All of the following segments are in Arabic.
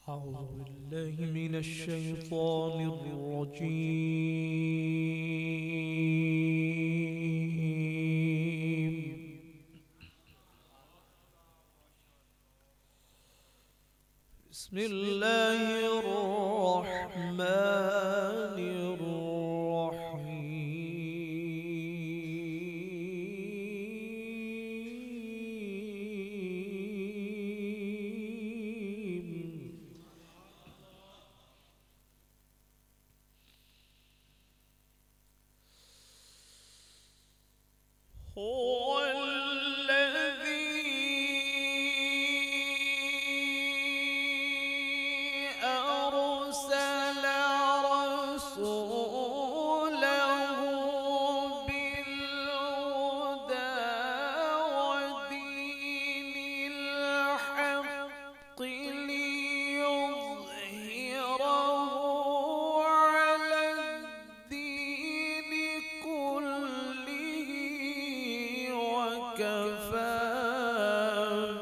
أعوذ بالله من الشيطان الرجيم. بسم الله الرحمن الرحيم. هو الذي أرسل رسوله بالهدى ودين الحق ليظهره على الدين كله وكفى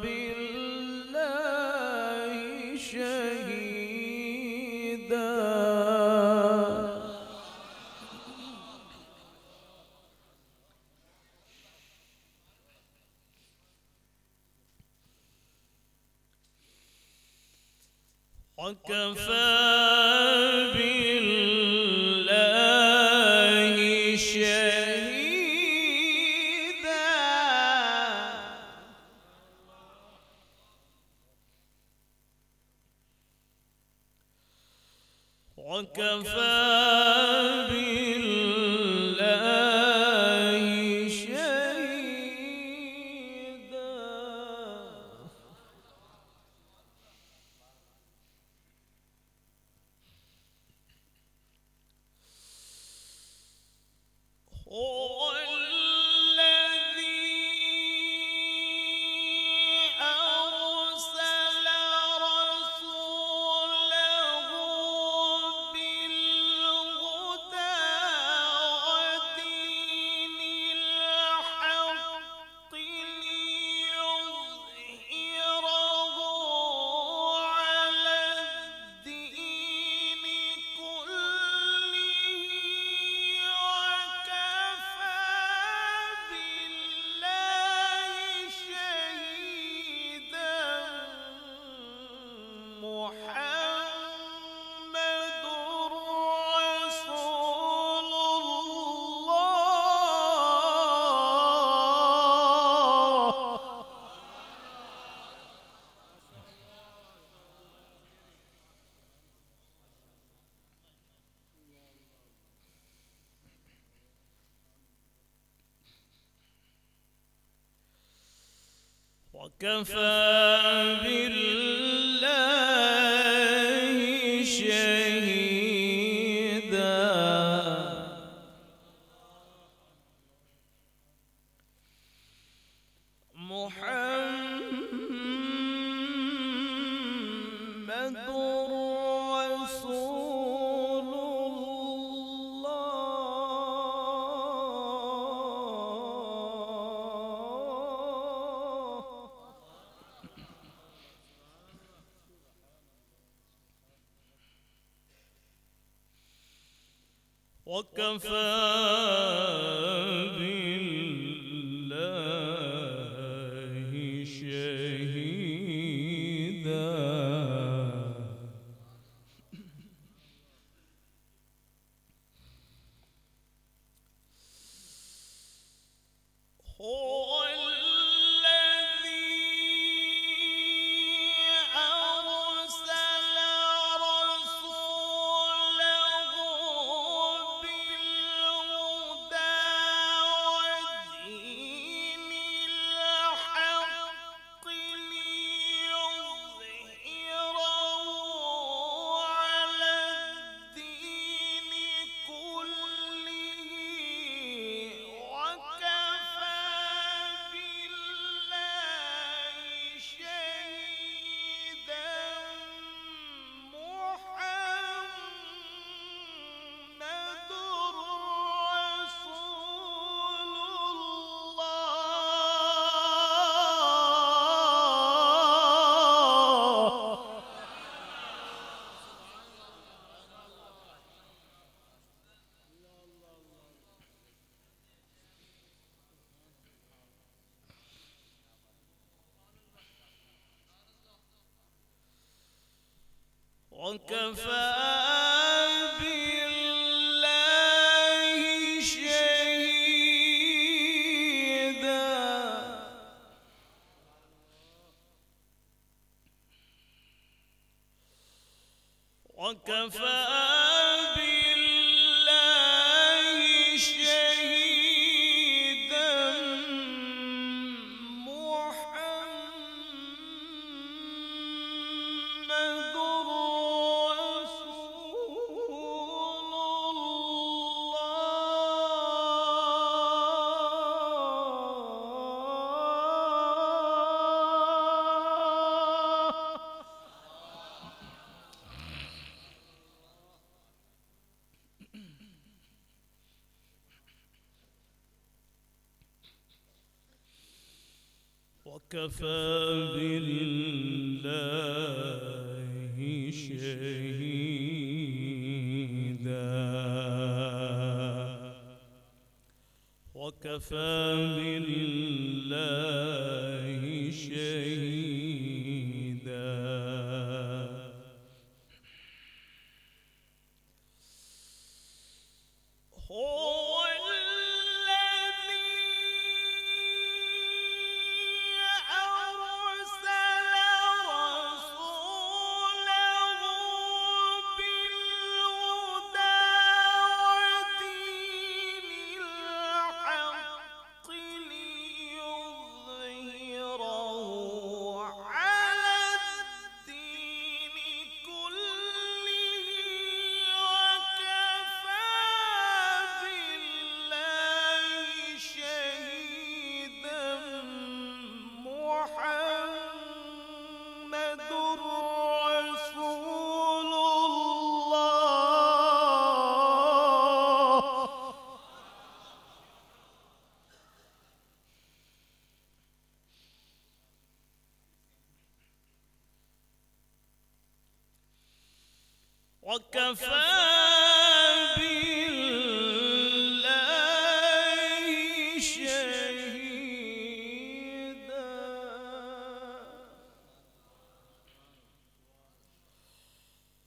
بالله شهيدا. وكفى بالله شهيدا. وكفى بالله شهيدا. هو الذي أرسل رسوله بالهدى ودين الحق ليظهره على الدين كله وكفى بالله شهيدا. محمد رسول الله. وكفى بالله شهيدا. محمد رسول الله. وكفى بالله شهيدا. هو الذي أرسل رسوله بالهدى وكفى بالله شهيدا وكفى بالله شهيدا محمد وكفى بالله شهيدا وكفى بالله شهيدا هو وكفى بالله شهيدا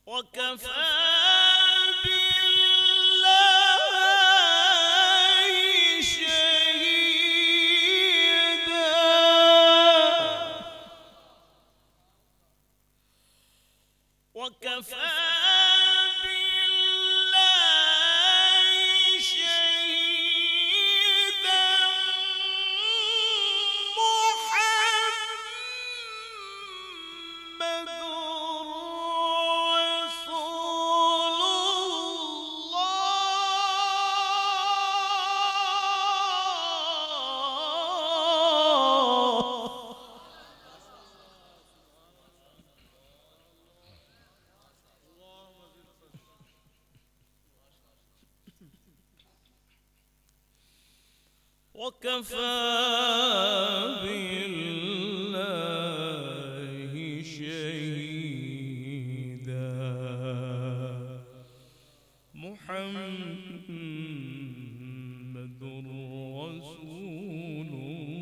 وكفى بالله شهيدا وكفى وكفى بالله شهيدا محمد رسول الله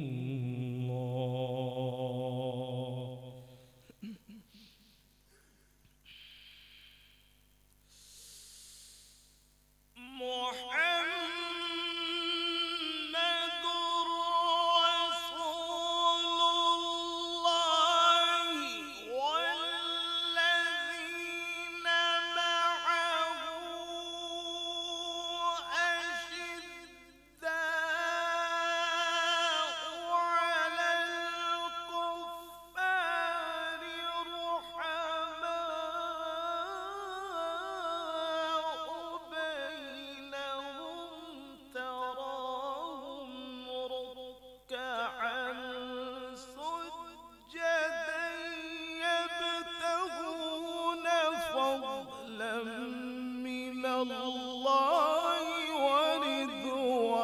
الله ورضوانا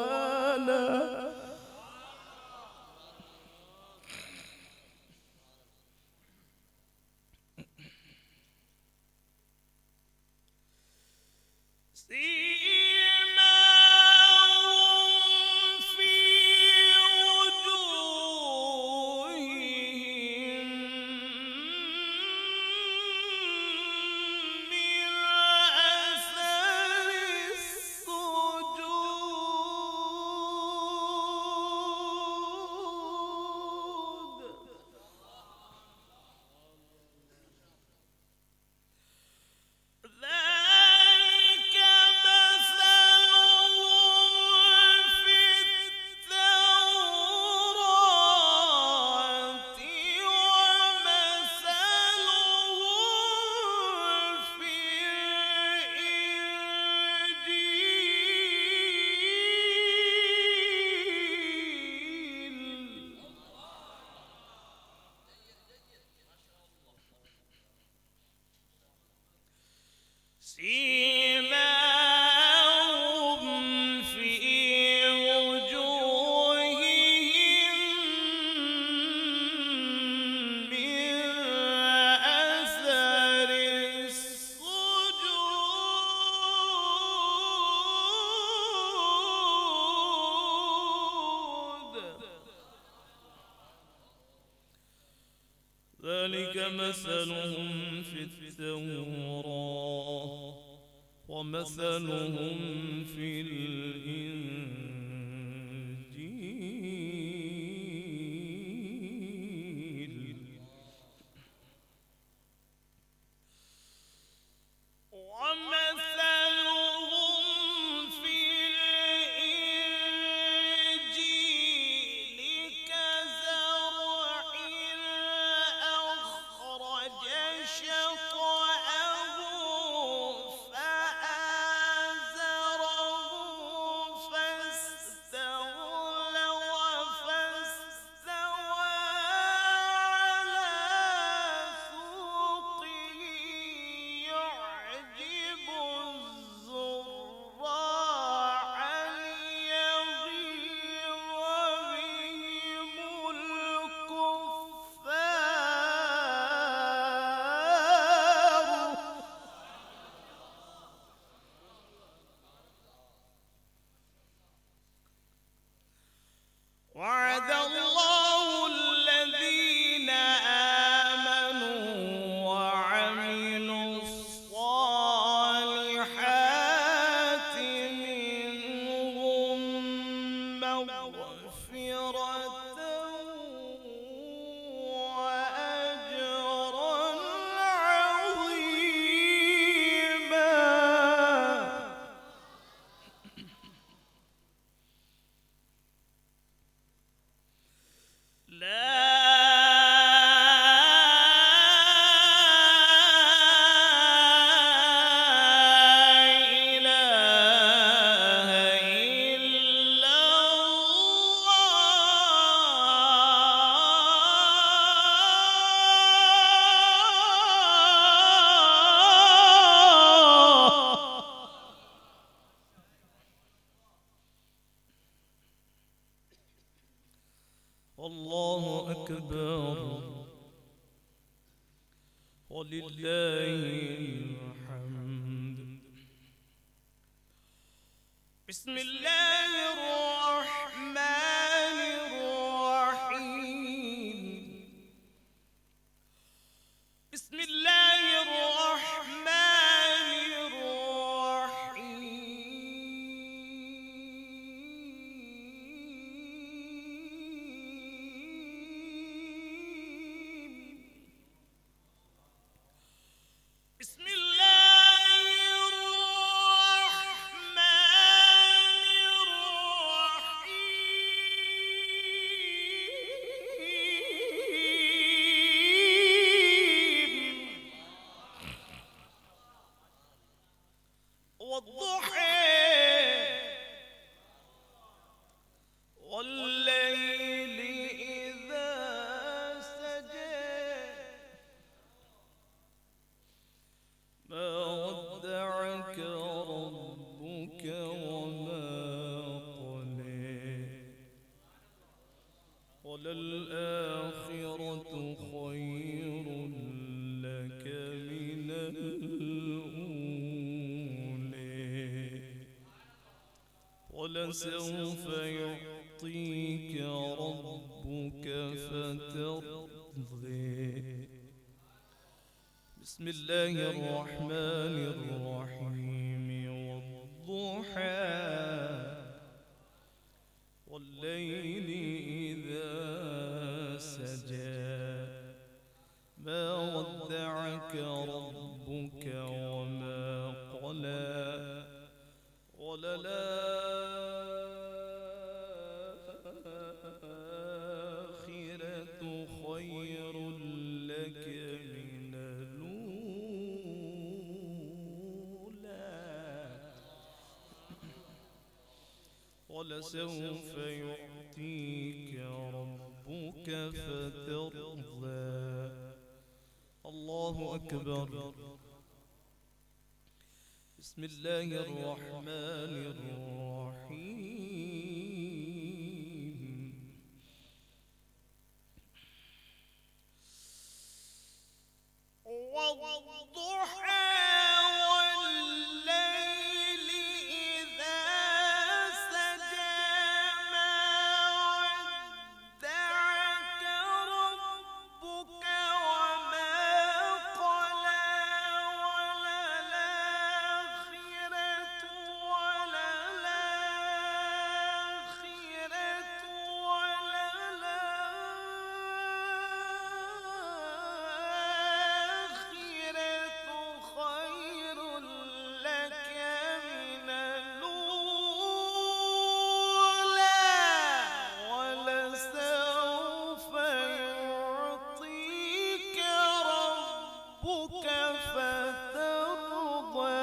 سيماهم في وجوههم سيماهم في وجوههم من أثر السجود ذلك مثلهم في التوراة ومثلهم في الإنجيل ومثلهم في الإنجيل كزرع أخرج شطأه فآزره فاستغلظ فاستوى على سوقه يعجب الزراع ليغيظ بهم الكفار وعد الله الذين آمنوا وعملوا الصالحات منهم مغفرة وأجرا عظيما لا إله إلا الله والله أكبر ولله الحمد بسم الله الرحمن الرحيم بسم الله الرحمن الرحيم بسم الله الرحمن الرحيم والضحى والليل إذا سجى ما ودعك ربك وما قلى وللآخرة خير لك من الأولى ولسوف يعطيك ربك فترضى بسم الله الرحمن الرحيم والضحى والليل إذا سجى ما ودعك ربك وما قلى وللآخرة خير لك من الأولى ولسوف يعطيك ربك فترضى الله أكبر بسم الله الرحمن الرحيم والضحى والليل إذا سجى ما ودعك ربك وما قلى وللآخرة خير لك من الأولى ولسوف يعطيك ربك فترضى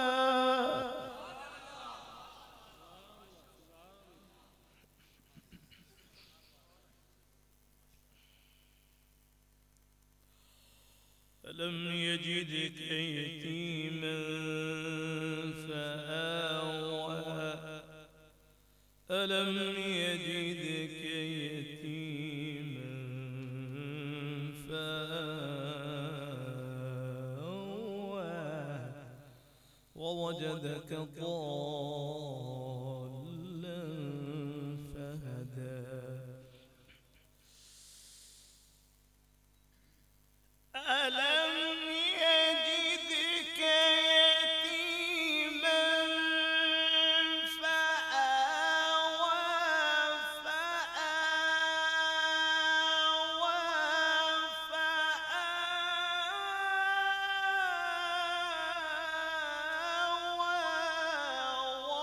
ألم يجدك يتيما فآوى ألم يجدك يتيما فآوى ووجدك ضالا فهدى ألم يجدك يتيما فآوى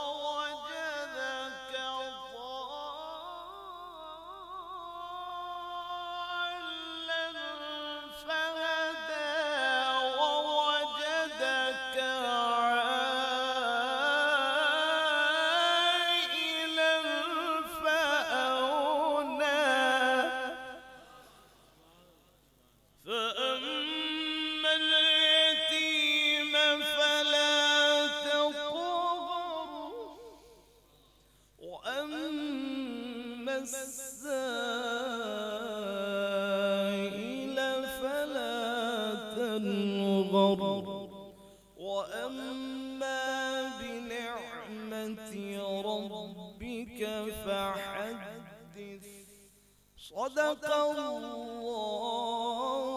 ووجدك ضالا فهدى ووجدك عائلا فأغنى فأما اليتيم فلا تقهر وأما السائل فلا تنغر وأما بنعمة ربك فحدث صدق الله